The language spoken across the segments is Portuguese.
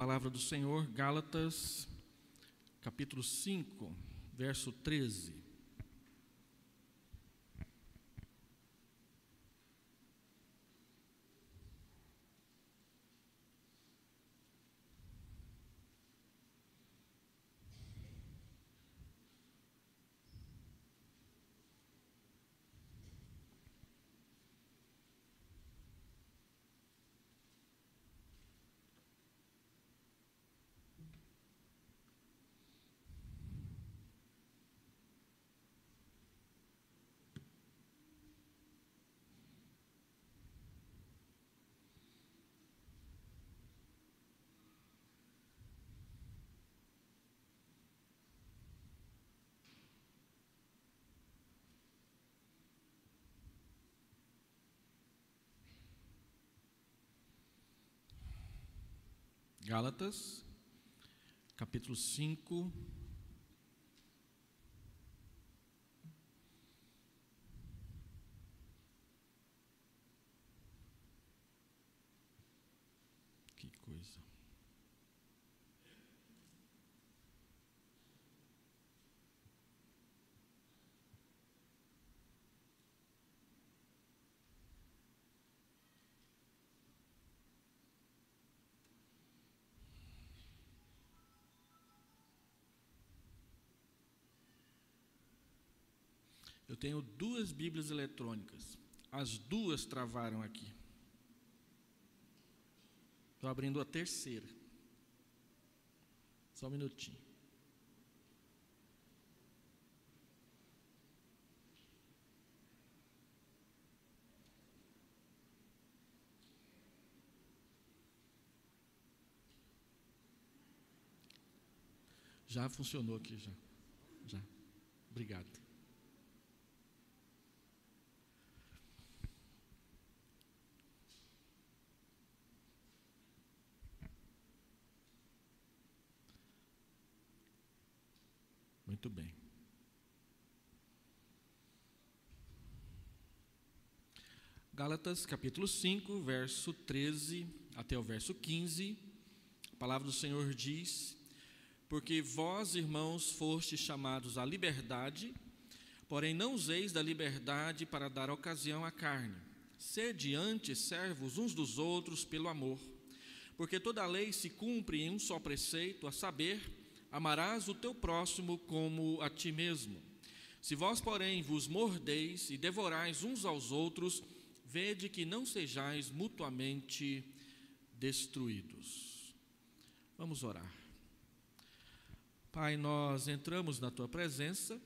palavra do Senhor, Gálatas, capítulo 5, verso 13. Gálatas, capítulo 5, que coisa. Eu tenho duas Bíblias eletrônicas. As duas travaram aqui. Estou abrindo a terceira. Só um minutinho. Já funcionou aqui, já. Obrigado. Muito bem. Gálatas, capítulo 5, verso 13 até o verso 15. A palavra do Senhor diz: porque vós, irmãos, fostes chamados à liberdade, porém não useis da liberdade para dar ocasião à carne. Sede antes servos uns dos outros pelo amor. Porque toda a lei se cumpre em um só preceito, a saber, amarás o teu próximo como a ti mesmo. Se vós, porém, vos mordeis e devorais uns aos outros, vede que não sejais mutuamente destruídos. Vamos orar. Pai, nós entramos na tua presença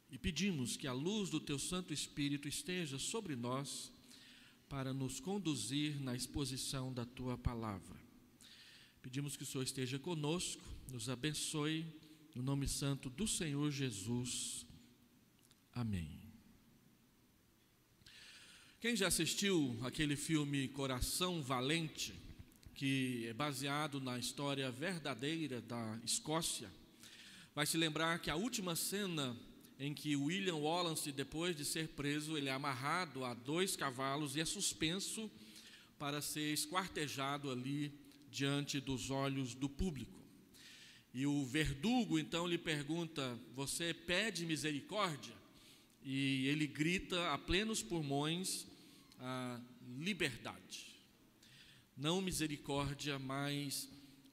e pedimos que a luz do teu Santo Espírito esteja sobre nós para nos conduzir na exposição da tua palavra. Pedimos que o Senhor esteja conosco, nos abençoe, no nome santo do Senhor Jesus. Amém. Quem já assistiu aquele filme Coração Valente, que é baseado na história verdadeira da Escócia, vai se lembrar que a última cena em que William Wallace, depois de ser preso, ele é amarrado a 2 cavalos e é suspenso para ser esquartejado ali diante dos olhos do público. E o verdugo então lhe pergunta: você pede misericórdia? E ele grita a plenos pulmões: a liberdade. Não misericórdia, mas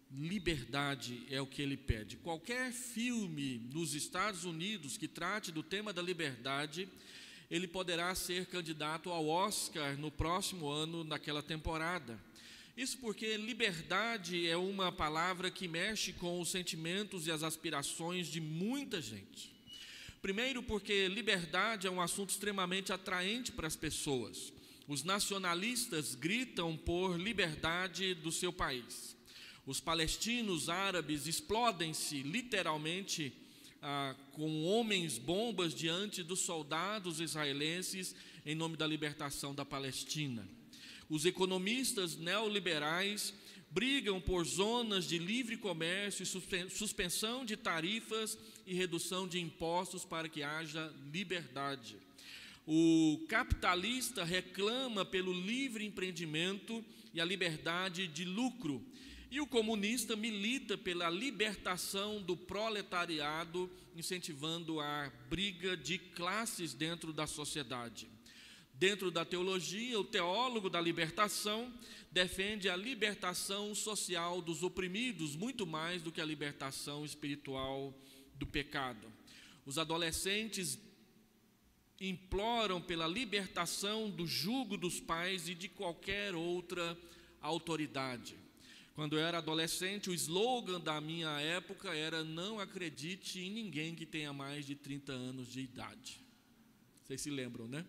liberdade é o que ele pede. Qualquer filme nos Estados Unidos que trate do tema da liberdade, ele poderá ser candidato ao Oscar no próximo ano, naquela temporada. Isso porque liberdade é uma palavra que mexe com os sentimentos e as aspirações de muita gente. Primeiro, porque liberdade é um assunto extremamente atraente para as pessoas. Os nacionalistas gritam por liberdade do seu país. Os palestinos árabes explodem-se literalmente com homens-bombas diante dos soldados israelenses em nome da libertação da Palestina. Os economistas neoliberais brigam por zonas de livre comércio e suspensão de tarifas e redução de impostos para que haja liberdade. O capitalista reclama pelo livre empreendimento e a liberdade de lucro. E o comunista milita pela libertação do proletariado, incentivando a briga de classes dentro da sociedade. Dentro da teologia, o teólogo da libertação defende a libertação social dos oprimidos, muito mais do que a libertação espiritual do pecado. Os adolescentes imploram pela libertação do jugo dos pais e de qualquer outra autoridade. Quando eu era adolescente, o slogan da minha época era: não acredite em ninguém que tenha mais de 30 anos de idade. Vocês se lembram, né?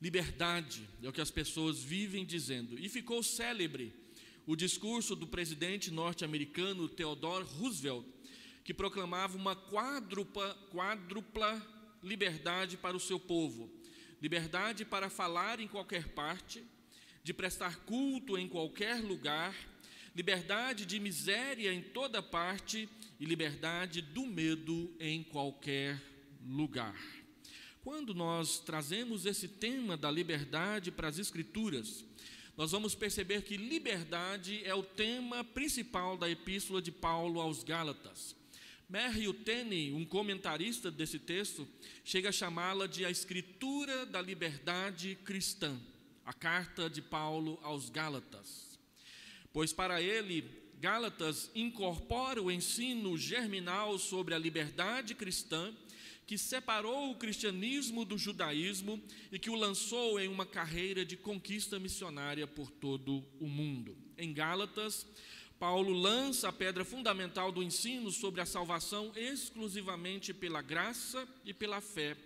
Liberdade é o que as pessoas vivem dizendo. E ficou célebre o discurso do presidente norte-americano Theodore Roosevelt, que proclamava uma quádrupla liberdade para o seu povo: liberdade para falar em qualquer parte, de prestar culto em qualquer lugar, liberdade de miséria em toda parte e liberdade do medo em qualquer lugar. Quando nós trazemos esse tema da liberdade para as Escrituras, nós vamos perceber que liberdade é o tema principal da epístola de Paulo aos Gálatas. Matthew Tenney, um comentarista desse texto, chega a chamá-la de a Escritura da liberdade cristã, a carta de Paulo aos Gálatas. Pois para ele, Gálatas incorpora o ensino germinal sobre a liberdade cristã, que separou o cristianismo do judaísmo e que o lançou em uma carreira de conquista missionária por todo o mundo. Em Gálatas, Paulo lança a pedra fundamental do ensino sobre a salvação exclusivamente pela graça e pela fé,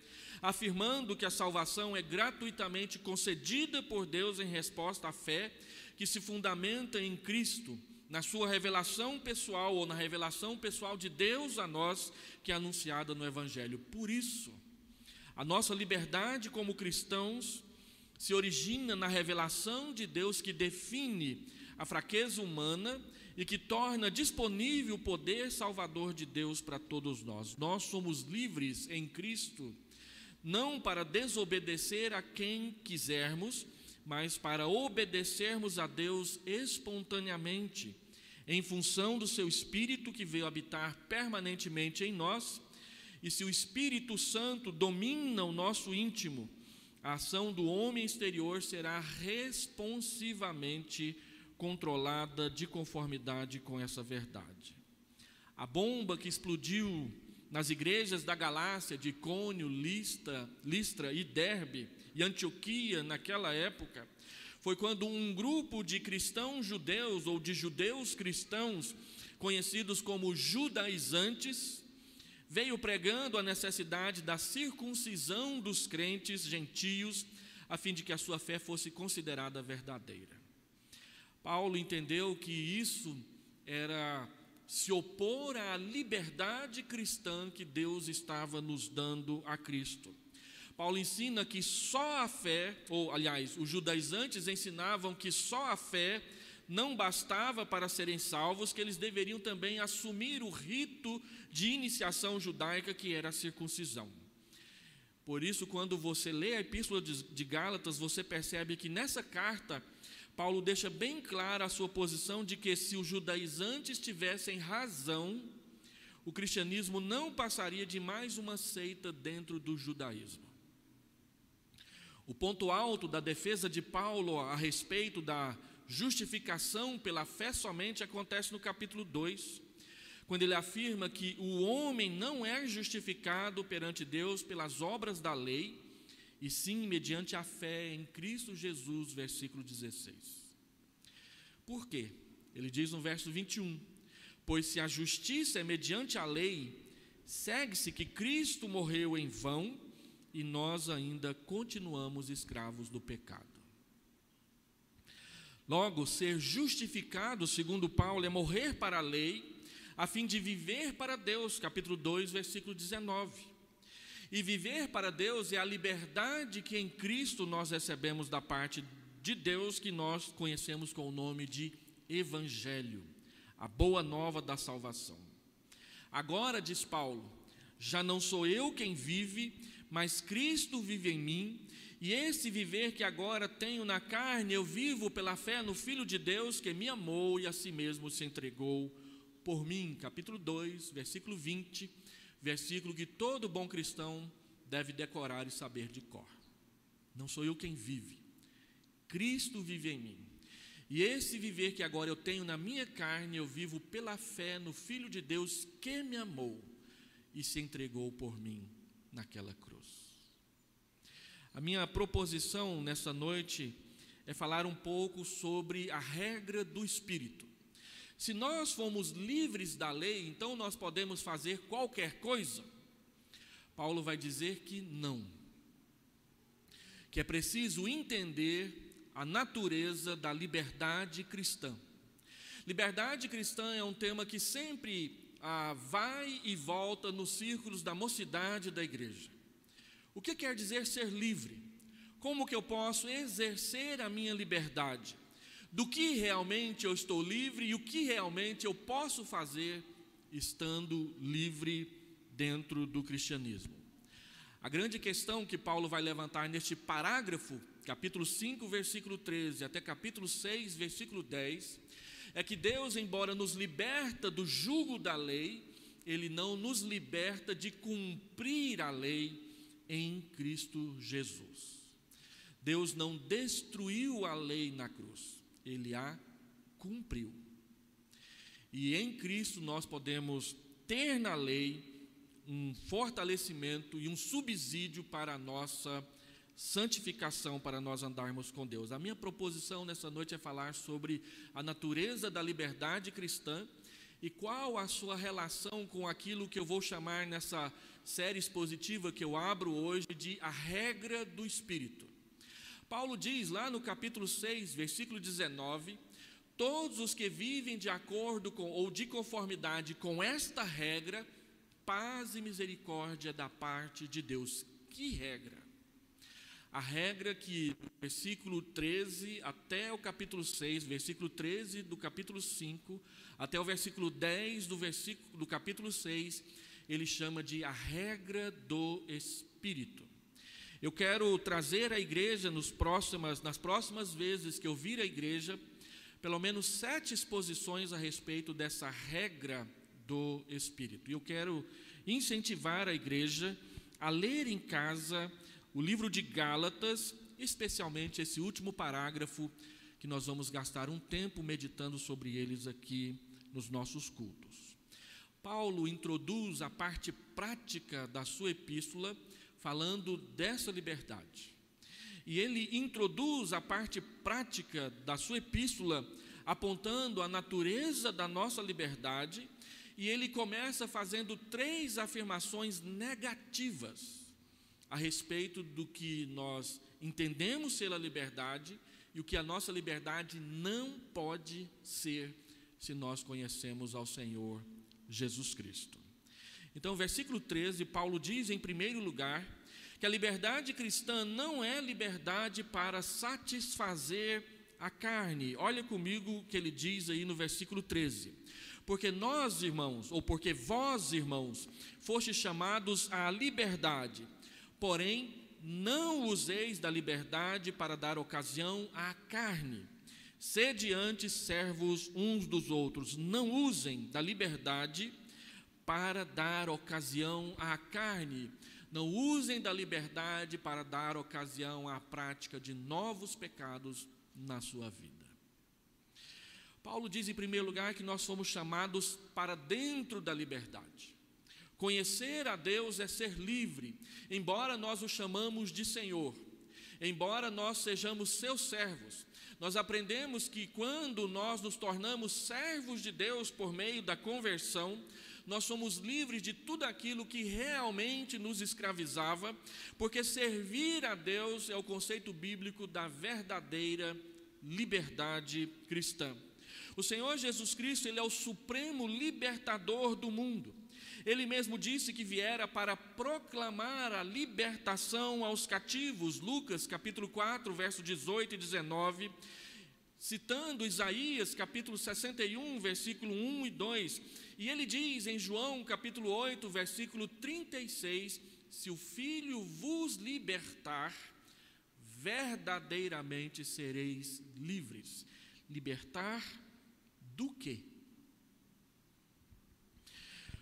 afirmando que a salvação é gratuitamente concedida por Deus em resposta à fé que se fundamenta em Cristo, na sua revelação pessoal ou na revelação pessoal de Deus a nós, que é anunciada no Evangelho. Por isso, a nossa liberdade como cristãos se origina na revelação de Deus que define a fraqueza humana e que torna disponível o poder salvador de Deus para todos nós. Nós somos livres em Cristo, não para desobedecer a quem quisermos, mas para obedecermos a Deus espontaneamente, em função do seu Espírito que veio habitar permanentemente em nós. E se o Espírito Santo domina o nosso íntimo, a ação do homem exterior será responsivamente controlada de conformidade com essa verdade. A bomba que explodiu nas igrejas da Galácia, de Icônio, Listra e Derbe e Antioquia naquela época, foi quando um grupo de cristãos judeus ou de judeus cristãos, conhecidos como judaizantes, veio pregando a necessidade da circuncisão dos crentes gentios, a fim de que a sua fé fosse considerada verdadeira. Paulo entendeu que isso era se opor à liberdade cristã que Deus estava nos dando a Cristo. Paulo ensina que só a fé, os judaizantes ensinavam que só a fé não bastava para serem salvos, que eles deveriam também assumir o rito de iniciação judaica, que era a circuncisão. Por isso, quando você lê a epístola de Gálatas, você percebe que nessa carta, Paulo deixa bem clara a sua posição de que se os judaizantes tivessem razão, o cristianismo não passaria de mais uma seita dentro do judaísmo. O ponto alto da defesa de Paulo a respeito da justificação pela fé somente acontece no capítulo 2, quando ele afirma que o homem não é justificado perante Deus pelas obras da lei, e sim mediante a fé em Cristo Jesus, versículo 16. Por quê? Ele diz no verso 21, pois se a justiça é mediante a lei, segue-se que Cristo morreu em vão e nós ainda continuamos escravos do pecado. Logo, ser justificado, segundo Paulo, é morrer para a lei, a fim de viver para Deus, capítulo 2, versículo 19. E viver para Deus é a liberdade que em Cristo nós recebemos da parte de Deus, que nós conhecemos com o nome de Evangelho, a boa nova da salvação. Agora, diz Paulo, já não sou eu quem vive, mas Cristo vive em mim, E esse viver que agora tenho na carne, eu vivo pela fé no Filho de Deus que me amou e a si mesmo se entregou por mim. Capítulo 2, versículo 20, versículo que todo bom cristão deve decorar e saber de cor. Não sou eu quem vive, Cristo vive em mim. E esse viver que agora eu tenho na minha carne, eu vivo pela fé no Filho de Deus que me amou e se entregou por mim naquela cruz. A minha proposição nessa noite é falar um pouco sobre a regra do Espírito. Se nós fomos livres da lei, então nós podemos fazer qualquer coisa? Paulo vai dizer que não. Que é preciso entender a natureza da liberdade cristã. Liberdade cristã é um tema que sempre vai e volta nos círculos da mocidade da igreja. O que quer dizer ser livre? Como que eu posso exercer a minha liberdade? Do que realmente eu estou livre e o que realmente eu posso fazer estando livre dentro do cristianismo? A grande questão que Paulo vai levantar neste parágrafo, capítulo 5, versículo 13, até capítulo 6, versículo 10, é que Deus, embora nos liberta do jugo da lei, Ele não nos liberta de cumprir a lei em Cristo Jesus. Deus não destruiu a lei na cruz, Ele a cumpriu. E em Cristo nós podemos ter na lei um fortalecimento e um subsídio para a nossa santificação, para nós andarmos com Deus. A minha proposição nessa noite é falar sobre a natureza da liberdade cristã e qual a sua relação com aquilo que eu vou chamar nessa série expositiva que eu abro hoje de a regra do Espírito. Paulo diz lá no capítulo 6, versículo 19, todos os que vivem de acordo com ou de conformidade com esta regra, paz e misericórdia da parte de Deus. Que regra? A regra que do versículo 13 até o capítulo 6, versículo 13 do capítulo 5, até o versículo 10 do capítulo 6, ele chama de a regra do Espírito. Eu quero trazer à igreja nas próximas vezes que eu vir à igreja, pelo menos 7 exposições a respeito dessa regra do Espírito. E eu quero incentivar a igreja a ler em casa o livro de Gálatas, especialmente esse último parágrafo, que nós vamos gastar um tempo meditando sobre eles aqui nos nossos cultos. Paulo introduz a parte prática da sua epístola, falando dessa liberdade. E ele introduz a parte prática da sua epístola, apontando a natureza da nossa liberdade, e ele começa fazendo 3 afirmações negativas a respeito do que nós entendemos ser a liberdade e o que a nossa liberdade não pode ser se nós conhecemos ao Senhor Jesus Cristo. Então, versículo 13, Paulo diz em primeiro lugar que a liberdade cristã não é liberdade para satisfazer a carne. Olha comigo o que ele diz aí no versículo 13. Porque nós, irmãos, ou porque vós, irmãos, fostes chamados à liberdade, porém não useis da liberdade para dar ocasião à carne. Sede antes servos uns dos outros, não usem da liberdade para dar ocasião à carne. Não usem da liberdade para dar ocasião à prática de novos pecados na sua vida. Paulo diz em primeiro lugar que nós somos chamados para dentro da liberdade. Conhecer a Deus é ser livre, embora nós o chamamos de Senhor, embora nós sejamos seus servos. Nós aprendemos que quando nós nos tornamos servos de Deus por meio da conversão, nós somos livres de tudo aquilo que realmente nos escravizava, porque servir a Deus é o conceito bíblico da verdadeira liberdade cristã. O Senhor Jesus Cristo, Ele é o supremo libertador do mundo. Ele mesmo disse que viera para proclamar a libertação aos cativos, Lucas capítulo 4, verso 18 e 19, citando Isaías capítulo 61, versículo 1 e 2, e ele diz em João capítulo 8, versículo 36, se o Filho vos libertar, verdadeiramente sereis livres. Libertar do quê?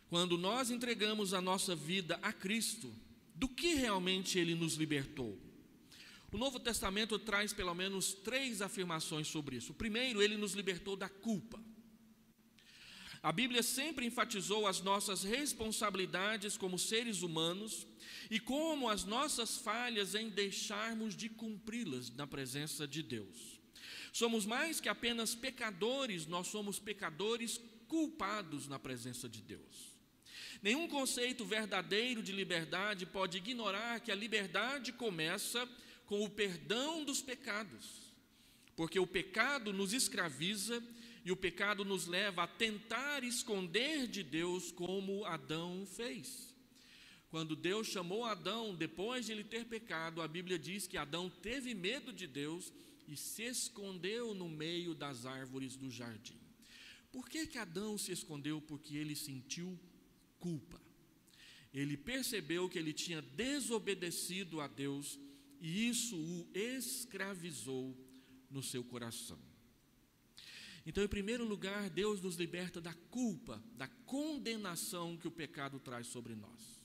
Quando nós entregamos a nossa vida a Cristo, do que realmente Ele nos libertou? O Novo Testamento traz pelo menos 3 afirmações sobre isso. Primeiro, Ele nos libertou da culpa. A Bíblia sempre enfatizou as nossas responsabilidades como seres humanos e como as nossas falhas em deixarmos de cumpri-las na presença de Deus. Somos mais que apenas pecadores, nós somos pecadores culpados na presença de Deus. Nenhum conceito verdadeiro de liberdade pode ignorar que a liberdade começa com o perdão dos pecados, porque o pecado nos escraviza e o pecado nos leva a tentar esconder de Deus como Adão fez. Quando Deus chamou Adão, depois de ele ter pecado, a Bíblia diz que Adão teve medo de Deus e se escondeu no meio das árvores do jardim. Por que Adão se escondeu? Porque ele sentiu culpa. Ele percebeu que ele tinha desobedecido a Deus e isso o escravizou no seu coração. Então, em primeiro lugar, Deus nos liberta da culpa, da condenação que o pecado traz sobre nós.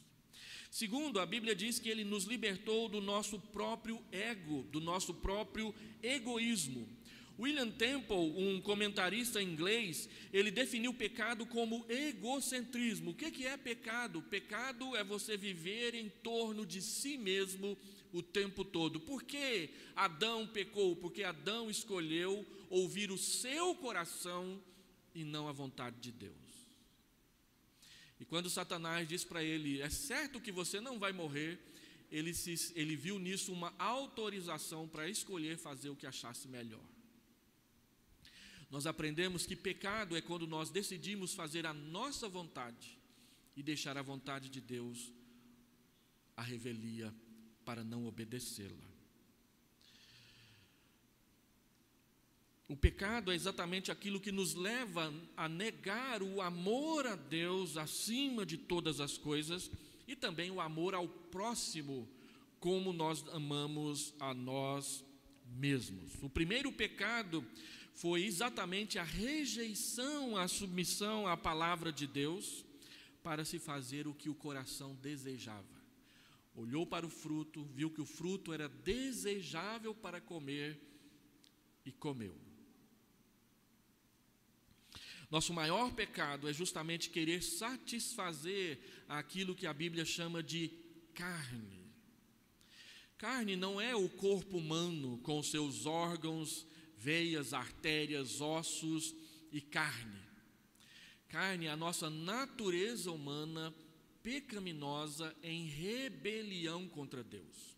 Segundo, a Bíblia diz que Ele nos libertou do nosso próprio ego, do nosso próprio egoísmo. William Temple, um comentarista inglês, ele definiu o pecado como egocentrismo. O que é pecado? Pecado é você viver em torno de si mesmo o tempo todo. Por que Adão pecou? Porque Adão escolheu ouvir o seu coração e não a vontade de Deus. E quando Satanás diz para ele, é certo que você não vai morrer, ele viu nisso uma autorização para escolher fazer o que achasse melhor. Nós aprendemos que pecado é quando nós decidimos fazer a nossa vontade e deixar a vontade de Deus à revelia para não obedecê-la. O pecado é exatamente aquilo que nos leva a negar o amor a Deus acima de todas as coisas e também o amor ao próximo, como nós amamos a nós mesmos. O primeiro pecado foi exatamente a rejeição, a submissão à palavra de Deus para se fazer o que o coração desejava. Olhou para o fruto, viu que o fruto era desejável para comer e comeu. Nosso maior pecado é justamente querer satisfazer aquilo que a Bíblia chama de carne. Carne não é o corpo humano com seus órgãos, veias, artérias, ossos e carne. Carne é a nossa natureza humana pecaminosa em rebelião contra Deus.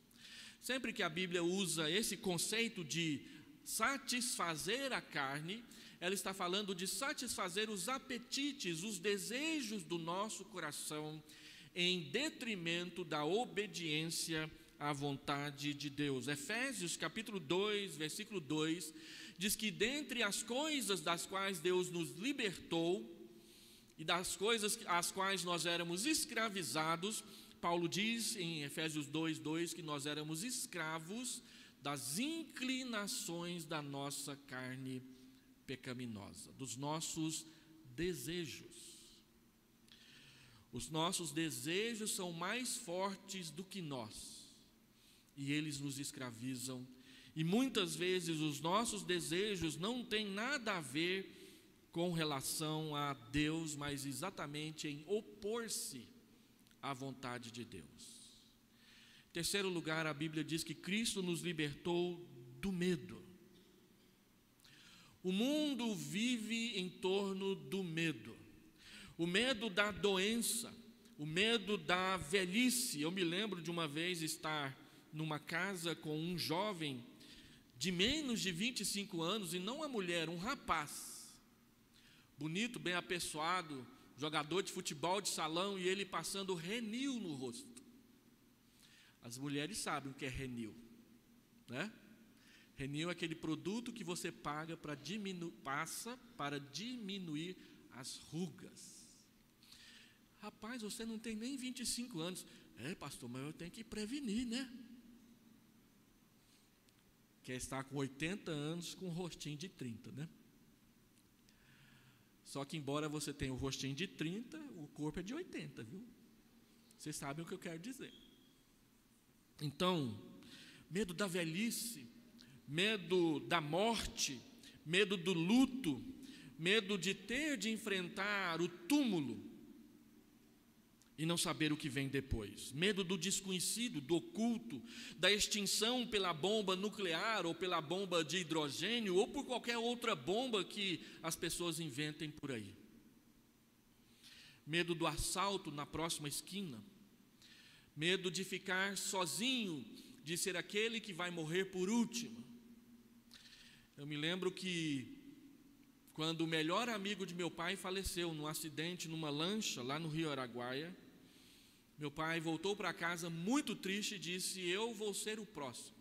Sempre que a Bíblia usa esse conceito de satisfazer a carne, ela está falando de satisfazer os apetites, os desejos do nosso coração, em detrimento da obediência à vontade de Deus. Efésios capítulo 2, versículo 2, diz que dentre as coisas das quais Deus nos libertou e das coisas às quais nós éramos escravizados, Paulo diz em Efésios 2, 2 que nós éramos escravos das inclinações da nossa carne pecaminosa, dos nossos desejos. Os nossos desejos são mais fortes do que nós e eles nos escravizam. E muitas vezes os nossos desejos não têm nada a ver com relação a Deus, mas exatamente em opor-se à vontade de Deus. Em terceiro lugar, a Bíblia diz que Cristo nos libertou do medo. O mundo vive em torno do medo. O medo da doença, o medo da velhice. Eu me lembro de uma vez estar numa casa com um jovem de menos de 25 anos, e não uma mulher, um rapaz, bonito, bem apessoado, jogador de futebol de salão, e ele passando Renil no rosto. As mulheres sabem o que é Renil, né? Renil é aquele produto que você paga passa para diminuir as rugas. Rapaz, você não tem nem 25 anos. É, pastor, mas eu tenho que prevenir, né? quer estar com 80 anos com um rostinho de 30, né? Só que embora você tenha o rostinho de 30, o corpo é de 80, viu? Vocês sabem o que eu quero dizer. Então, medo da velhice, medo da morte, medo do luto, medo de ter de enfrentar o túmulo e não saber o que vem depois, medo do desconhecido, do oculto, da extinção pela bomba nuclear ou pela bomba de hidrogênio ou por qualquer outra bomba que as pessoas inventem por aí, medo do assalto na próxima esquina, medo de ficar sozinho, de ser aquele que vai morrer por último. Eu me lembro que quando o melhor amigo de meu pai faleceu num acidente numa lancha lá no Rio Araguaia, meu pai voltou para casa muito triste e disse: eu vou ser o próximo.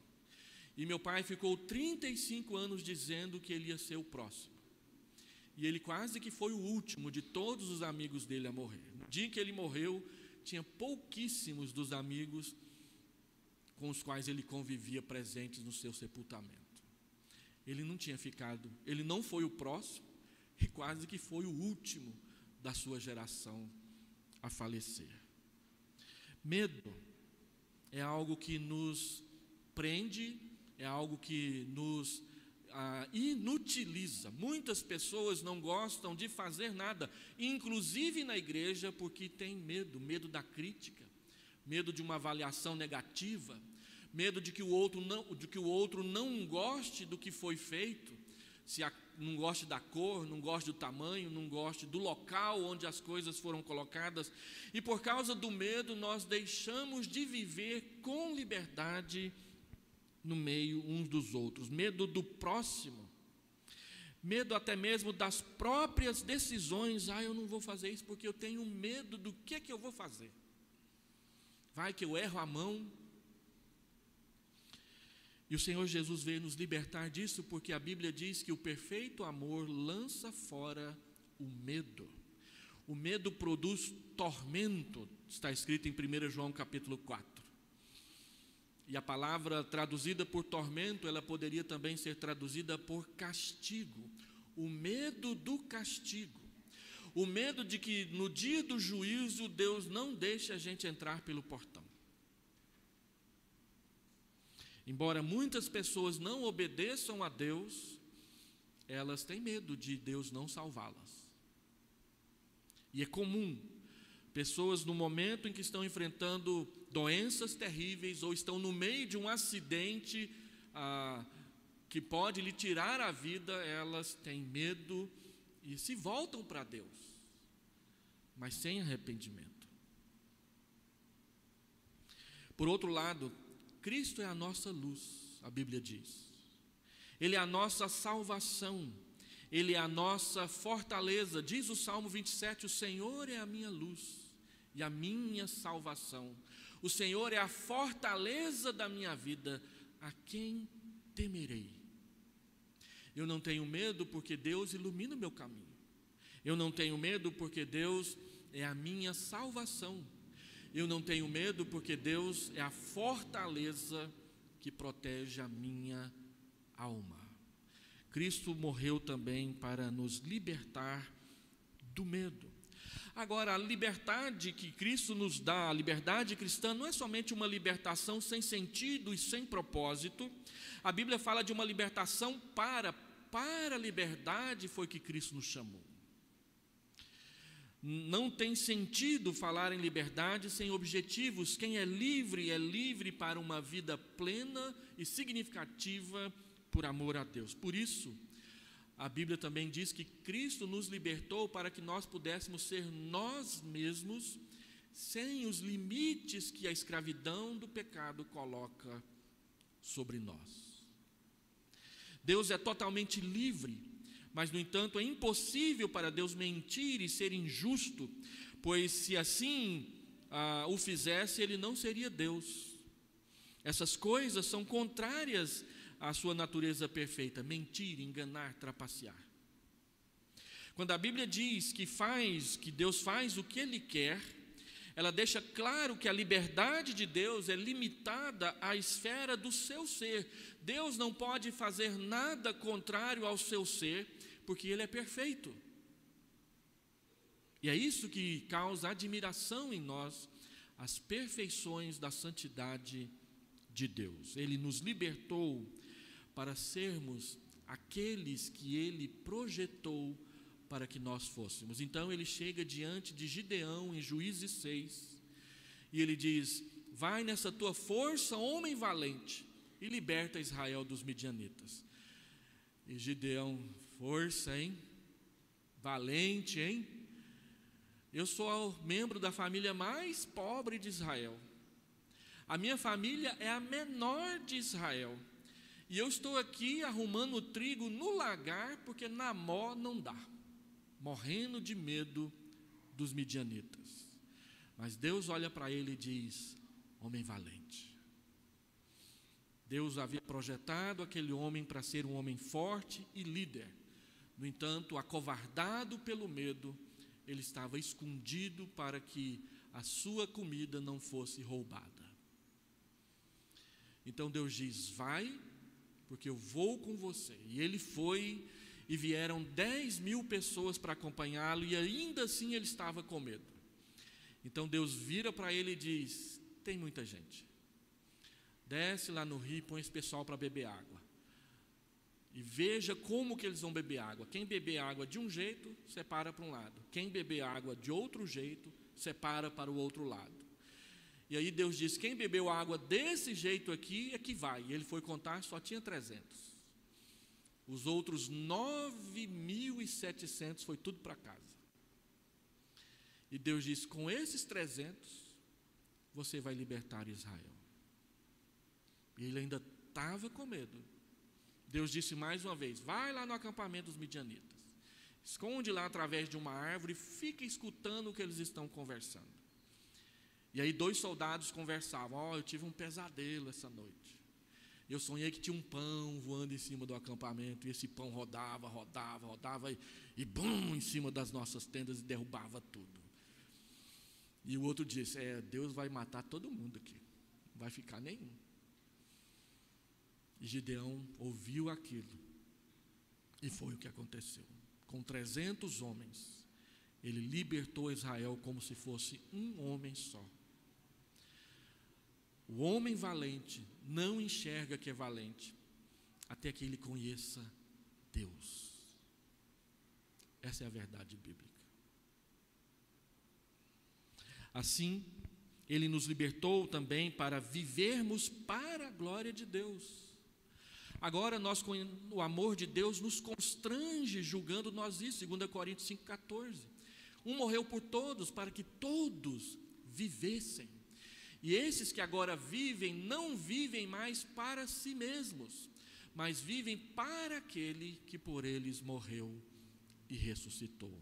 E meu pai ficou 35 anos dizendo que ele ia ser o próximo. E ele quase que foi o último de todos os amigos dele a morrer. No dia que ele morreu, tinha pouquíssimos dos amigos com os quais ele convivia presentes no seu sepultamento. Ele não tinha ficado, ele não foi o próximo e quase que foi o último da sua geração a falecer. Medo é algo que nos prende, é algo que nos inutiliza. Muitas pessoas não gostam de fazer nada, inclusive na igreja, porque tem medo da crítica, medo de uma avaliação negativa, medo de que o outro não goste do que foi feito, não goste da cor, não goste do tamanho, não goste do local onde as coisas foram colocadas, e por causa do medo nós deixamos de viver com liberdade no meio uns dos outros, medo do próximo, medo até mesmo das próprias decisões. Eu não vou fazer isso porque eu tenho medo do que eu vou fazer, vai que eu erro a mão. E o Senhor Jesus veio nos libertar disso, porque a Bíblia diz que o perfeito amor lança fora o medo. O medo produz tormento, está escrito em 1 João capítulo 4. E a palavra traduzida por tormento, ela poderia também ser traduzida por castigo. O medo do castigo. O medo de que no dia do juízo Deus não deixe a gente entrar pelo portão. Embora muitas pessoas não obedeçam a Deus, elas têm medo de Deus não salvá-las. E é comum pessoas no momento em que estão enfrentando doenças terríveis ou estão no meio de um acidente que pode lhe tirar a vida, elas têm medo e se voltam para Deus, mas sem arrependimento. Por outro lado, Cristo é a nossa luz, a Bíblia diz. Ele é a nossa salvação, Ele é a nossa fortaleza. Diz o Salmo 27, o Senhor é a minha luz e a minha salvação. O Senhor é a fortaleza da minha vida, a quem temerei? Eu não tenho medo porque Deus ilumina o meu caminho. Eu não tenho medo porque Deus é a minha salvação. Eu não tenho medo porque Deus é a fortaleza que protege a minha alma. Cristo morreu também para nos libertar do medo. Agora, a liberdade que Cristo nos dá, a liberdade cristã, não é somente uma libertação sem sentido e sem propósito. A Bíblia fala de uma libertação para a liberdade foi que Cristo nos chamou. Não tem sentido falar em liberdade sem objetivos. Quem é livre para uma vida plena e significativa por amor a Deus. Por isso, a Bíblia também diz que Cristo nos libertou para que nós pudéssemos ser nós mesmos, sem os limites que a escravidão do pecado coloca sobre nós. Deus é totalmente livre. Mas, no entanto, é impossível para Deus mentir e ser injusto, pois se assim o fizesse, Ele não seria Deus. Essas coisas são contrárias à sua natureza perfeita: mentir, enganar, trapacear. Quando a Bíblia diz que Deus faz o que Ele quer, ela deixa claro que a liberdade de Deus é limitada à esfera do seu ser. Deus não pode fazer nada contrário ao seu ser, porque Ele é perfeito. E é isso que causa admiração em nós, as perfeições da santidade de Deus. Ele nos libertou para sermos aqueles que Ele projetou para que nós fôssemos. Então ele chega diante de Gideão em Juízes 6 e ele diz: vai nessa tua força, homem valente, e liberta Israel dos midianitas. E Gideão: força, hein? Valente, hein? Eu sou membro da família mais pobre de Israel. A minha família é a menor de Israel. E eu estou aqui arrumando trigo no lagar, porque na mó não dá. Morrendo de medo dos midianitas. Mas Deus olha para ele e diz: homem valente. Deus havia projetado aquele homem para ser um homem forte e líder. No entanto, acovardado pelo medo, ele estava escondido para que a sua comida não fosse roubada. Então Deus diz: vai, porque eu vou com você. E ele foi, e vieram 10.000 pessoas para acompanhá-lo, e ainda assim ele estava com medo. Então Deus vira para ele e diz: tem muita gente, desce lá no rio e põe esse pessoal para beber água, e veja como que eles vão beber água. Quem beber água de um jeito, separa para um lado. Quem beber água de outro jeito, separa para o outro lado. E aí Deus diz: quem bebeu água desse jeito aqui é que vai. E ele foi contar, só tinha 300. Os outros 9.700 foi tudo para casa. E Deus diz: com esses 300 você vai libertar Israel. E ele ainda estava com medo. Deus disse mais uma vez: vai lá no acampamento dos midianitas, esconde lá através de uma árvore e fica escutando o que eles estão conversando. E aí 2 soldados conversavam: eu tive um pesadelo essa noite. Eu sonhei que tinha um pão voando em cima do acampamento, e esse pão rodava e bum, em cima das nossas tendas, e derrubava tudo. E o outro disse: Deus vai matar todo mundo aqui, não vai ficar nenhum. E Gideão ouviu aquilo, e foi o que aconteceu. Com 300 homens, ele libertou Israel como se fosse um homem só. O homem valente não enxerga que é valente até que ele conheça Deus. Essa é a verdade bíblica. Assim, ele nos libertou também para vivermos para a glória de Deus. Agora, o amor de Deus nos constrange, julgando nós isso, 2 Coríntios 5,14. Um morreu por todos, para que todos vivessem. E esses que agora vivem, não vivem mais para si mesmos, mas vivem para aquele que por eles morreu e ressuscitou.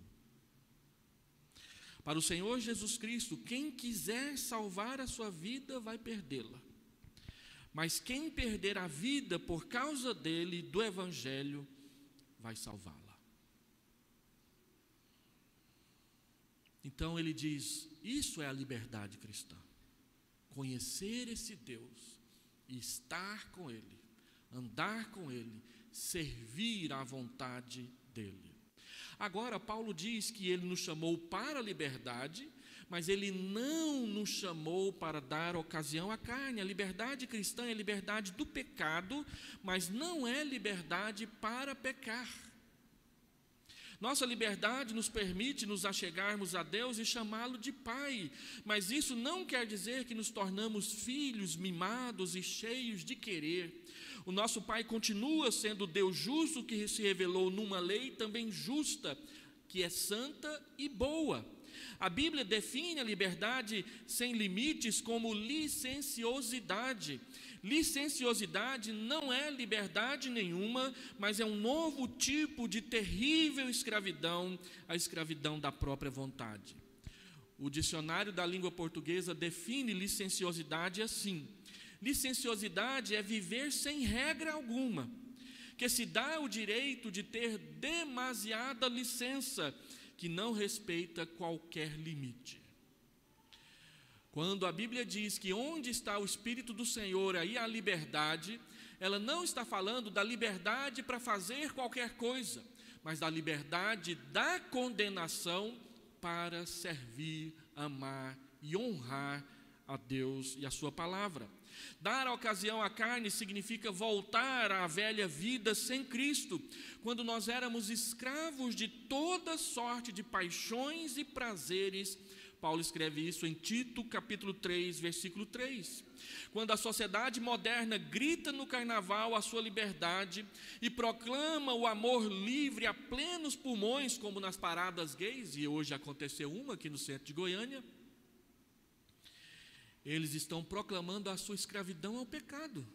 Para o Senhor Jesus Cristo, quem quiser salvar a sua vida vai perdê-la. Mas quem perder a vida por causa dele, do Evangelho, vai salvá-la. Então ele diz: isso é a liberdade cristã. Conhecer esse Deus e estar com Ele, andar com Ele, servir à vontade dEle. Agora, Paulo diz que Ele nos chamou para a liberdade, mas Ele não nos chamou para dar ocasião à carne. A liberdade cristã é a liberdade do pecado, mas não é liberdade para pecar. Nossa liberdade nos permite nos achegarmos a Deus e chamá-lo de Pai, mas isso não quer dizer que nos tornamos filhos mimados e cheios de querer. O nosso Pai continua sendo Deus justo, que se revelou numa lei também justa, que é santa e boa. A Bíblia define a liberdade sem limites como licenciosidade. Licenciosidade não é liberdade nenhuma, mas é um novo tipo de terrível escravidão, a escravidão da própria vontade. O dicionário da língua portuguesa define licenciosidade assim: licenciosidade é viver sem regra alguma, que se dá o direito de ter demasiada licença, que não respeita qualquer limite. Quando a Bíblia diz que onde está o Espírito do Senhor, aí há liberdade, ela não está falando da liberdade para fazer qualquer coisa, mas da liberdade da condenação para servir, amar e honrar a Deus e a sua palavra. Dar ocasião à carne significa voltar à velha vida sem Cristo, quando nós éramos escravos de toda sorte de paixões e prazeres. Paulo escreve isso em Tito, capítulo 3, versículo 3. Quando a sociedade moderna grita no carnaval a sua liberdade e proclama o amor livre a plenos pulmões, como nas paradas gays, e hoje aconteceu uma aqui no centro de Goiânia, eles estão proclamando a sua escravidão ao pecado.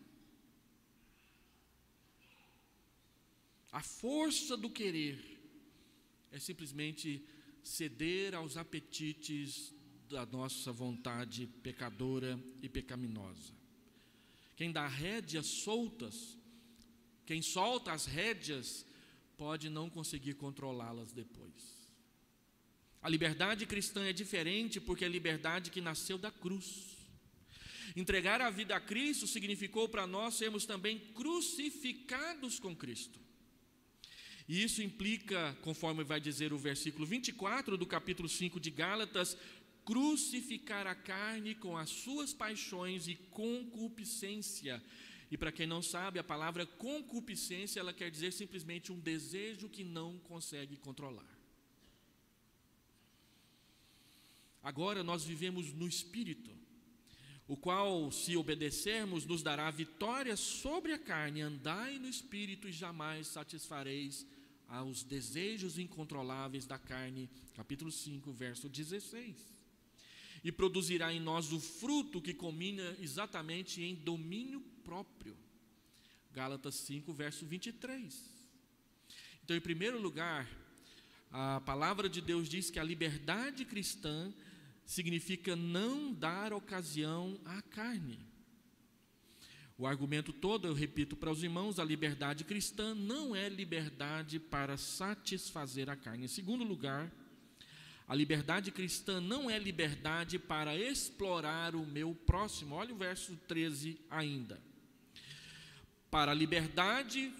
A força do querer é simplesmente ceder aos apetites da nossa vontade pecadora e pecaminosa. Quem dá rédeas soltas, quem solta as rédeas, pode não conseguir controlá-las depois. A liberdade cristã é diferente porque é a liberdade que nasceu da cruz. Entregar a vida a Cristo significou para nós sermos também crucificados com Cristo. E isso implica, conforme vai dizer o versículo 24 do capítulo 5 de Gálatas, crucificar a carne com as suas paixões e concupiscência. E para quem não sabe, a palavra concupiscência, ela quer dizer simplesmente um desejo que não consegue controlar. Agora nós vivemos no Espírito, o qual, se obedecermos, nos dará vitória sobre a carne. Andai no Espírito e jamais satisfareis aos desejos incontroláveis da carne. Capítulo 5, verso 16. E produzirá em nós o fruto que combina exatamente em domínio próprio. Gálatas 5, verso 23. Então, em primeiro lugar, a palavra de Deus diz que a liberdade cristã significa não dar ocasião à carne. O argumento todo, eu repito para os irmãos, a liberdade cristã não é liberdade para satisfazer a carne. Em segundo lugar, a liberdade cristã não é liberdade para explorar o meu próximo. Olha o verso 13 ainda. Para a liberdade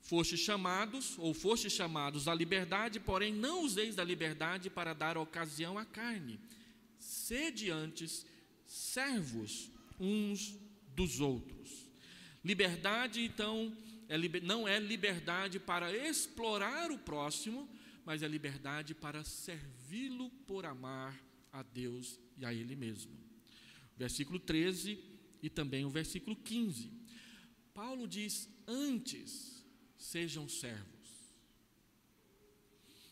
foste chamados à liberdade, porém não useis da liberdade para dar ocasião à carne. Sede antes servos uns dos outros. Liberdade, então, não é liberdade para explorar o próximo, mas é liberdade para servi-lo por amar a Deus e a Ele mesmo. Versículo 13 e também o versículo 15. Paulo diz: antes sejam servos.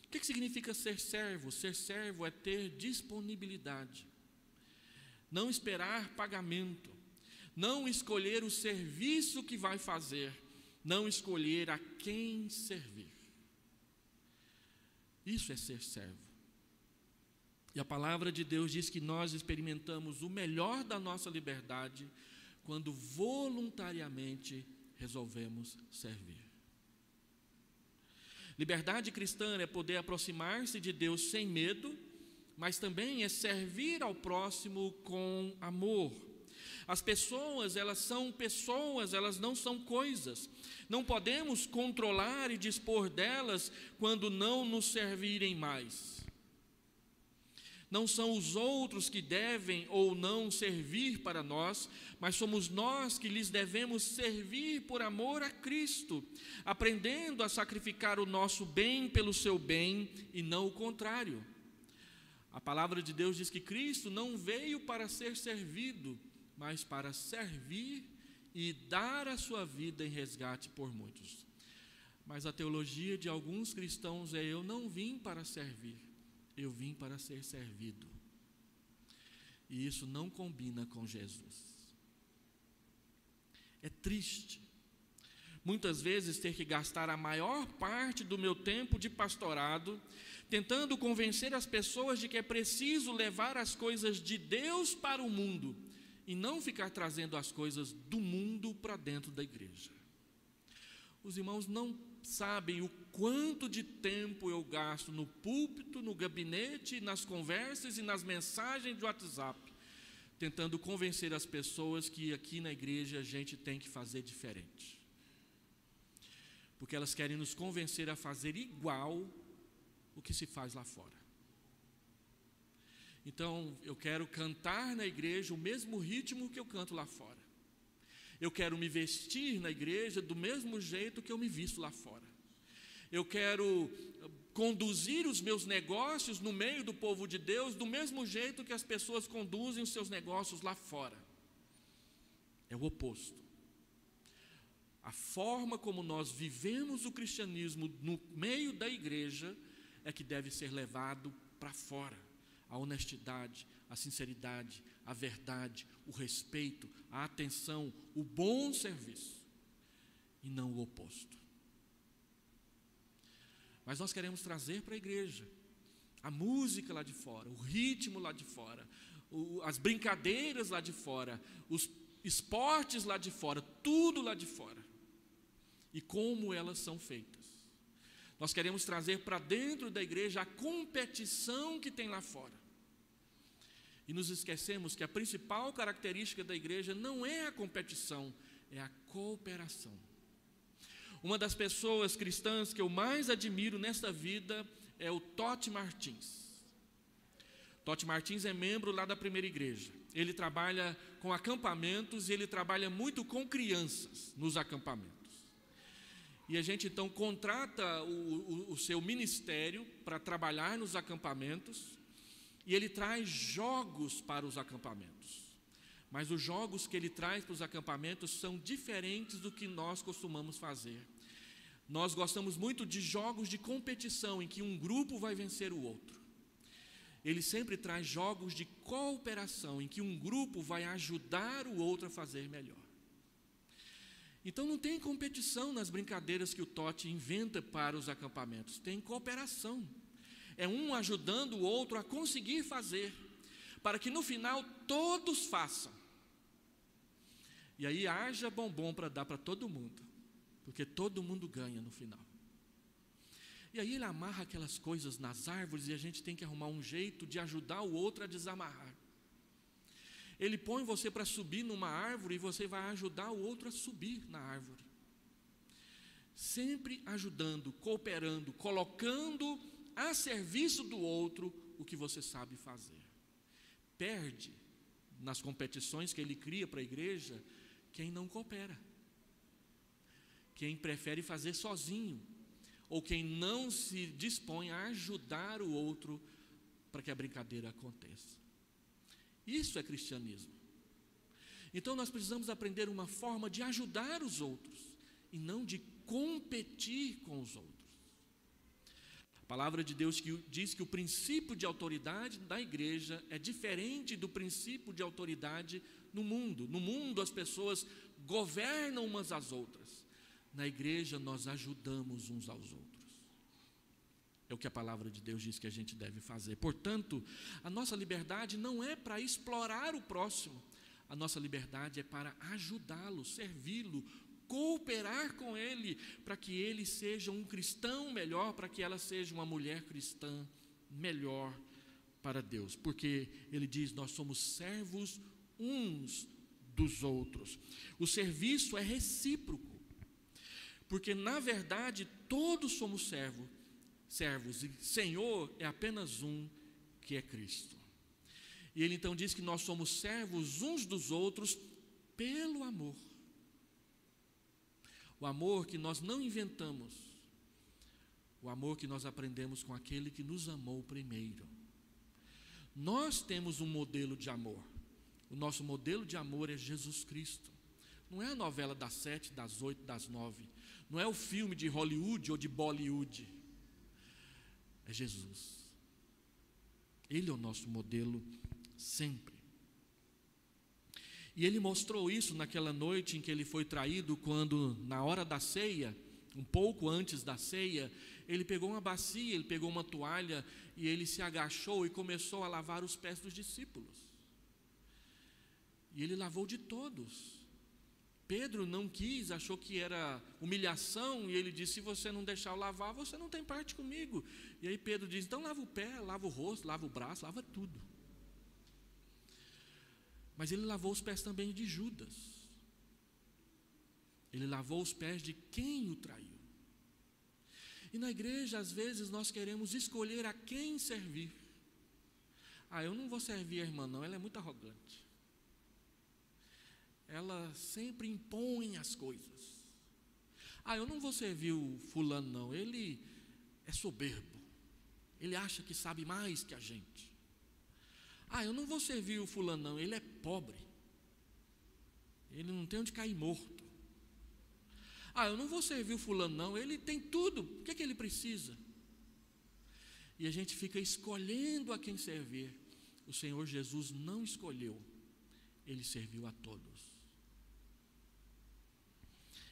O que significa ser servo? Ser servo é ter disponibilidade, não esperar pagamento, não escolher o serviço que vai fazer, não escolher a quem servir. Isso é ser servo. E a palavra de Deus diz que nós experimentamos o melhor da nossa liberdade quando voluntariamente resolvemos servir. Liberdade cristã é poder aproximar-se de Deus sem medo, mas também é servir ao próximo com amor. As pessoas, elas são pessoas, elas não são coisas. Não podemos controlar e dispor delas quando não nos servirem mais. Não são os outros que devem ou não servir para nós, mas somos nós que lhes devemos servir por amor a Cristo, aprendendo a sacrificar o nosso bem pelo seu bem e não o contrário. A palavra de Deus diz que Cristo não veio para ser servido, mas para servir e dar a sua vida em resgate por muitos. Mas a teologia de alguns cristãos é: eu não vim para servir, eu vim para ser servido. E isso não combina com Jesus. É triste, muitas vezes, ter que gastar a maior parte do meu tempo de pastorado tentando convencer as pessoas de que é preciso levar as coisas de Deus para o mundo e não ficar trazendo as coisas do mundo para dentro da igreja. Os irmãos não sabem o quanto de tempo eu gasto no púlpito, no gabinete, nas conversas e nas mensagens de WhatsApp, tentando convencer as pessoas que aqui na igreja a gente tem que fazer diferente. Porque elas querem nos convencer a fazer igual o que se faz lá fora. Então, eu quero cantar na igreja o mesmo ritmo que eu canto lá fora. Eu quero me vestir na igreja do mesmo jeito que eu me visto lá fora. Eu quero conduzir os meus negócios no meio do povo de Deus do mesmo jeito que as pessoas conduzem os seus negócios lá fora. É o oposto. A forma como nós vivemos o cristianismo no meio da igreja é que deve ser levado para fora. A honestidade, a sinceridade, a verdade, o respeito, a atenção, o bom serviço, e não o oposto. Mas nós queremos trazer para a igreja a música lá de fora, o ritmo lá de fora, as brincadeiras lá de fora, os esportes lá de fora, tudo lá de fora, e como elas são feitas. Nós queremos trazer para dentro da igreja a competição que tem lá fora. E nos esquecemos que a principal característica da igreja não é a competição, é a cooperação. Uma das pessoas cristãs que eu mais admiro nesta vida é o Totti Martins. Totti Martins é membro lá da primeira igreja. Ele trabalha com acampamentos e ele trabalha muito com crianças nos acampamentos. E a gente então contrata o seu ministério para trabalhar nos acampamentos, e ele traz jogos para os acampamentos. Mas os jogos que ele traz para os acampamentos são diferentes do que nós costumamos fazer. Nós gostamos muito de jogos de competição, em que um grupo vai vencer o outro. Ele sempre traz jogos de cooperação, em que um grupo vai ajudar o outro a fazer melhor. Então não tem competição nas brincadeiras que o Totti inventa para os acampamentos, tem cooperação. É um ajudando o outro a conseguir fazer, para que no final todos façam. E aí haja bombom para dar para todo mundo, porque todo mundo ganha no final. E aí ele amarra aquelas coisas nas árvores e a gente tem que arrumar um jeito de ajudar o outro a desamarrar. Ele põe você para subir numa árvore e você vai ajudar o outro a subir na árvore. Sempre ajudando, cooperando, colocando a serviço do outro o que você sabe fazer. Perde nas competições que ele cria para a igreja quem não coopera, quem prefere fazer sozinho, ou quem não se dispõe a ajudar o outro para que a brincadeira aconteça. Isso é cristianismo. Então nós precisamos aprender uma forma de ajudar os outros e não de competir com os outros. A palavra de Deus diz que o princípio de autoridade da igreja é diferente do princípio de autoridade no mundo. No mundo as pessoas governam umas às outras. Na igreja nós ajudamos uns aos outros. É o que a palavra de Deus diz que a gente deve fazer. Portanto, a nossa liberdade não é para explorar o próximo. A nossa liberdade é para ajudá-lo, servi-lo, cooperar com ele, para que ele seja um cristão melhor, para que ela seja uma mulher cristã melhor para Deus. Porque ele diz, nós somos servos uns dos outros. O serviço é recíproco. Porque, na verdade, todos somos servos, e Senhor é apenas um, que é Cristo. E ele então diz que nós somos servos uns dos outros pelo amor. O amor que nós não inventamos, o amor que nós aprendemos com aquele que nos amou primeiro. Nós temos um modelo de amor. O nosso modelo de amor é Jesus Cristo. Não é a novela das 7, das 8, das 9. Não é o filme de Hollywood ou de Bollywood. É Jesus. Ele é o nosso modelo sempre. E ele mostrou isso naquela noite em que ele foi traído, quando na hora da ceia, um pouco antes da ceia, ele pegou uma bacia, ele pegou uma toalha e ele se agachou e começou a lavar os pés dos discípulos. E ele lavou de todos. Pedro não quis, achou que era humilhação, e ele disse: se você não deixar eu lavar, você não tem parte comigo. E aí Pedro diz: então lava o pé, lava o rosto, lava o braço, lava tudo. Mas ele lavou os pés também de Judas. Ele lavou os pés de quem o traiu. E na igreja, às vezes, nós queremos escolher a quem servir. Eu não vou servir a irmã, não, ela é muito arrogante. Ela sempre impõe as coisas. Eu não vou servir o fulano, não, ele é soberbo. Ele acha que sabe mais que a gente. Eu não vou servir o fulano, não, ele é pobre. Ele não tem onde cair morto. Eu não vou servir o fulano, não, ele tem tudo, o que é que ele precisa? E a gente fica escolhendo a quem servir. O Senhor Jesus não escolheu, Ele serviu a todos.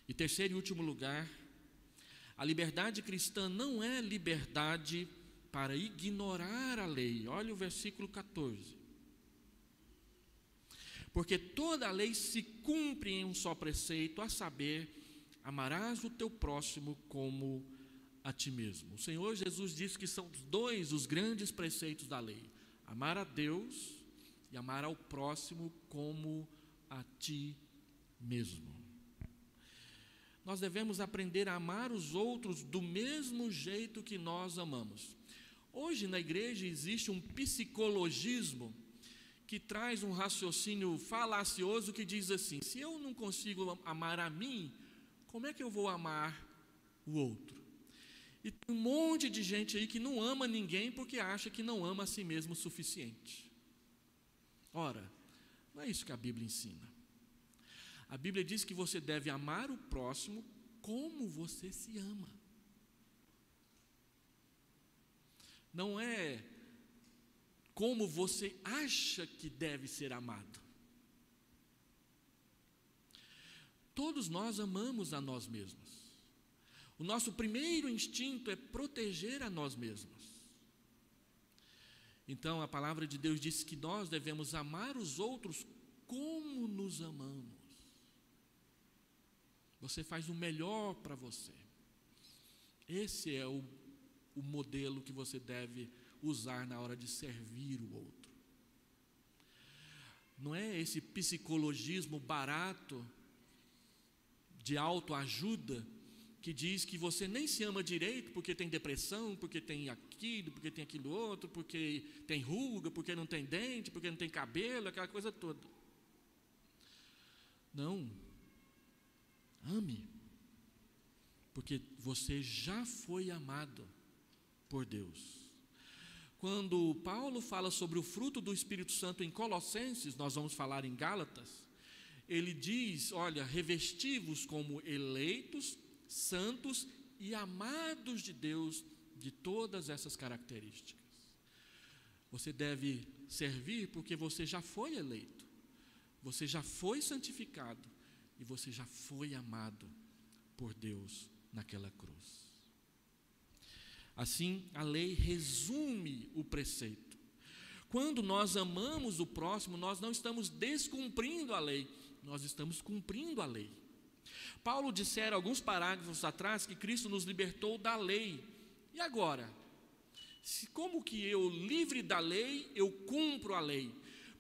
E terceiro e último lugar, a liberdade cristã não é liberdade para ignorar a lei. Olha o versículo 14. Porque toda a lei se cumpre em um só preceito, a saber, amarás o teu próximo como a ti mesmo. O Senhor Jesus disse que são dois os grandes preceitos da lei: amar a Deus e amar ao próximo como a ti mesmo. Nós devemos aprender a amar os outros do mesmo jeito que nós amamos. Hoje na igreja existe um psicologismo que traz um raciocínio falacioso que diz assim: se eu não consigo amar a mim, como é que eu vou amar o outro? E tem um monte de gente aí que não ama ninguém porque acha que não ama a si mesmo o suficiente. Ora, não é isso que a Bíblia ensina. A Bíblia diz que você deve amar o próximo como você se ama. Não é como você acha que deve ser amado. Todos nós amamos a nós mesmos. O nosso primeiro instinto é proteger a nós mesmos. Então a palavra de Deus diz que nós devemos amar os outros como nos amamos. Você faz o melhor para você. Esse é o modelo que você deve usar na hora de servir o outro. Não é esse psicologismo barato de autoajuda que diz que você nem se ama direito porque tem depressão, porque tem aquilo, porque tem aquilo outro, porque tem ruga, porque não tem dente, porque não tem cabelo, aquela coisa toda. Não. Ame, porque você já foi amado por Deus. Quando Paulo fala sobre o fruto do Espírito Santo em Colossenses, nós vamos falar em Gálatas, ele diz: olha, revesti-vos como eleitos, santos e amados de Deus, de todas essas características. Você deve servir porque você já foi eleito, você já foi santificado e você já foi amado por Deus naquela cruz. Assim, a lei resume o preceito. Quando nós amamos o próximo, nós não estamos descumprindo a lei, nós estamos cumprindo a lei. Paulo dissera alguns parágrafos atrás que Cristo nos libertou da lei. E agora? Como que eu, livre da lei, eu cumpro a lei?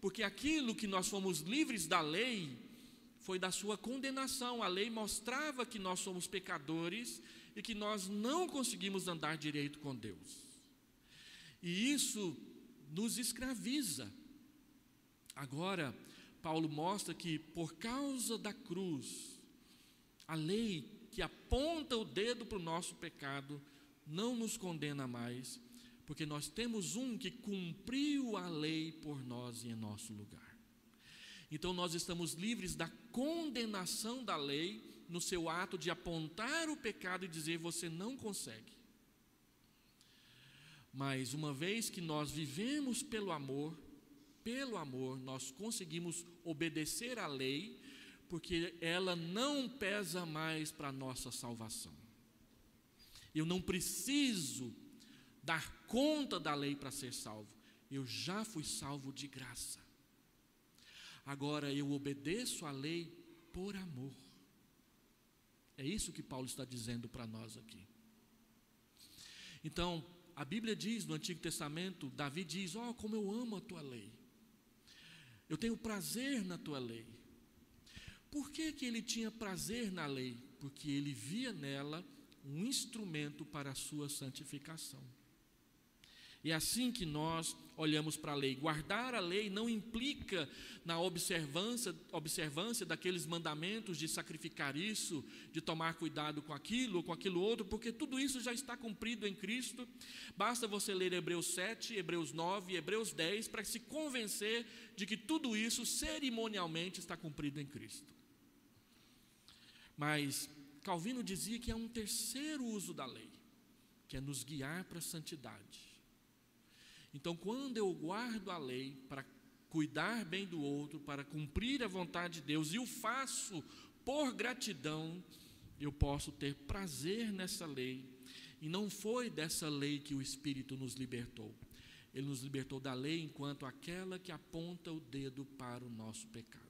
Porque aquilo que nós fomos livres da lei foi da sua condenação. A lei mostrava que nós somos pecadores e que nós não conseguimos andar direito com Deus. E isso nos escraviza. Agora, Paulo mostra que por causa da cruz, a lei que aponta o dedo para o nosso pecado não nos condena mais, porque nós temos um que cumpriu a lei por nós e em nosso lugar. Então nós estamos livres da condenação da lei no seu ato de apontar o pecado e dizer: você não consegue. Mas uma vez que nós vivemos pelo amor, nós conseguimos obedecer à lei, porque ela não pesa mais para a nossa salvação. Eu não preciso dar conta da lei para ser salvo. Eu já fui salvo de graça. Agora eu obedeço à lei por amor. É isso que Paulo está dizendo para nós aqui. Então, a Bíblia diz no Antigo Testamento, Davi diz: ó, como eu amo a tua lei. Eu tenho prazer na tua lei. Por que que ele tinha prazer na lei? Porque ele via nela um instrumento para a sua santificação. É assim que nós olhamos para a lei. Guardar a lei não implica na observância daqueles mandamentos de sacrificar isso, de tomar cuidado com aquilo ou com aquilo outro, porque tudo isso já está cumprido em Cristo. Basta você ler Hebreus 7, Hebreus 9 e Hebreus 10 para se convencer de que tudo isso cerimonialmente está cumprido em Cristo. Mas Calvino dizia que há um terceiro uso da lei, que é nos guiar para a santidade. Então, quando eu guardo a lei para cuidar bem do outro, para cumprir a vontade de Deus, e o faço por gratidão, eu posso ter prazer nessa lei. E não foi dessa lei que o Espírito nos libertou. Ele nos libertou da lei enquanto aquela que aponta o dedo para o nosso pecado.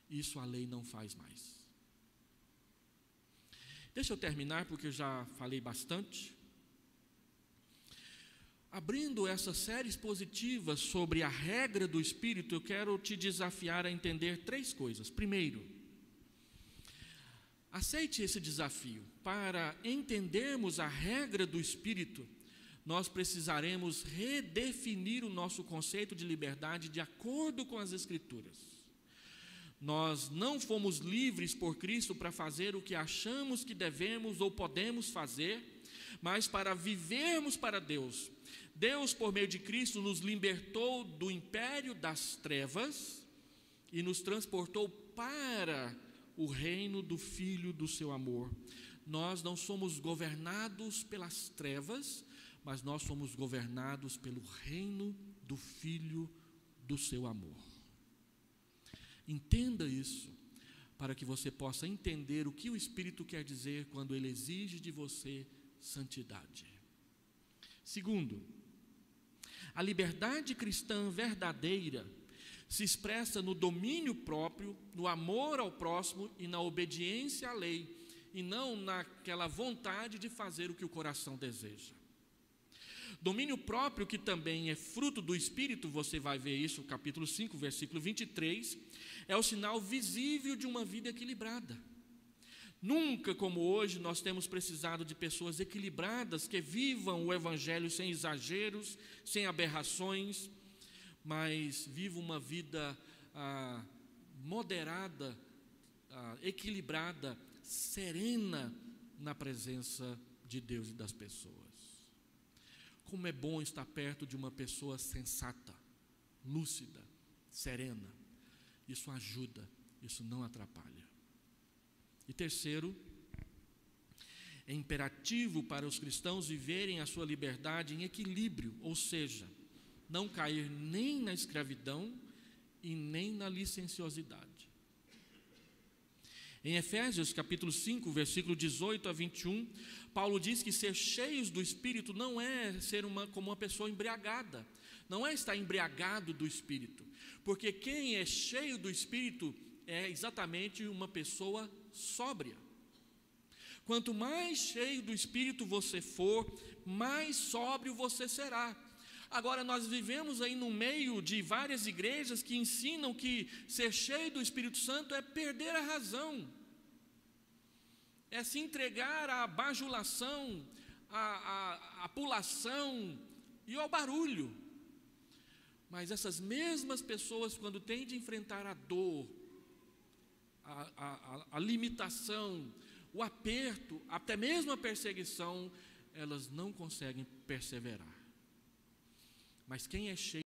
Isso a lei não faz mais. Deixa eu terminar, porque eu já falei bastante. Abrindo essa série expositiva sobre a regra do Espírito, eu quero te desafiar a entender 3 coisas. Primeiro, aceite esse desafio. Para entendermos a regra do Espírito, nós precisaremos redefinir o nosso conceito de liberdade de acordo com as Escrituras. Nós não fomos livres por Cristo para fazer o que achamos que devemos ou podemos fazer, mas para vivermos para Deus. Deus, por meio de Cristo, nos libertou do império das trevas e nos transportou para o reino do Filho do seu amor. Nós não somos governados pelas trevas, mas nós somos governados pelo reino do Filho do seu amor. Entenda isso, para que você possa entender o que o Espírito quer dizer quando ele exige de você santidade. Segundo, a liberdade cristã verdadeira se expressa no domínio próprio, no amor ao próximo e na obediência à lei, e não naquela vontade de fazer o que o coração deseja. Domínio próprio, que também é fruto do Espírito, você vai ver isso no capítulo 5, versículo 23, é o sinal visível de uma vida equilibrada. Nunca como hoje nós temos precisado de pessoas equilibradas que vivam o Evangelho sem exageros, sem aberrações, mas vivam uma vida moderada, equilibrada, serena na presença de Deus e das pessoas. Como é bom estar perto de uma pessoa sensata, lúcida, serena. Isso ajuda, isso não atrapalha. E terceiro, é imperativo para os cristãos viverem a sua liberdade em equilíbrio, ou seja, não cair nem na escravidão e nem na licenciosidade. Em Efésios capítulo 5, versículo 18 a 21, Paulo diz que ser cheios do Espírito não é ser como uma pessoa embriagada, não é estar embriagado do Espírito, porque quem é cheio do Espírito é exatamente uma pessoa sóbria. Quanto mais cheio do Espírito você for, mais sóbrio você será. Agora, nós vivemos aí no meio de várias igrejas que ensinam que ser cheio do Espírito Santo é perder a razão, é se entregar à bajulação, à pulação e ao barulho. Mas essas mesmas pessoas, quando têm de enfrentar a dor, a limitação, o aperto, até mesmo a perseguição, elas não conseguem perseverar. Mas quem é cheio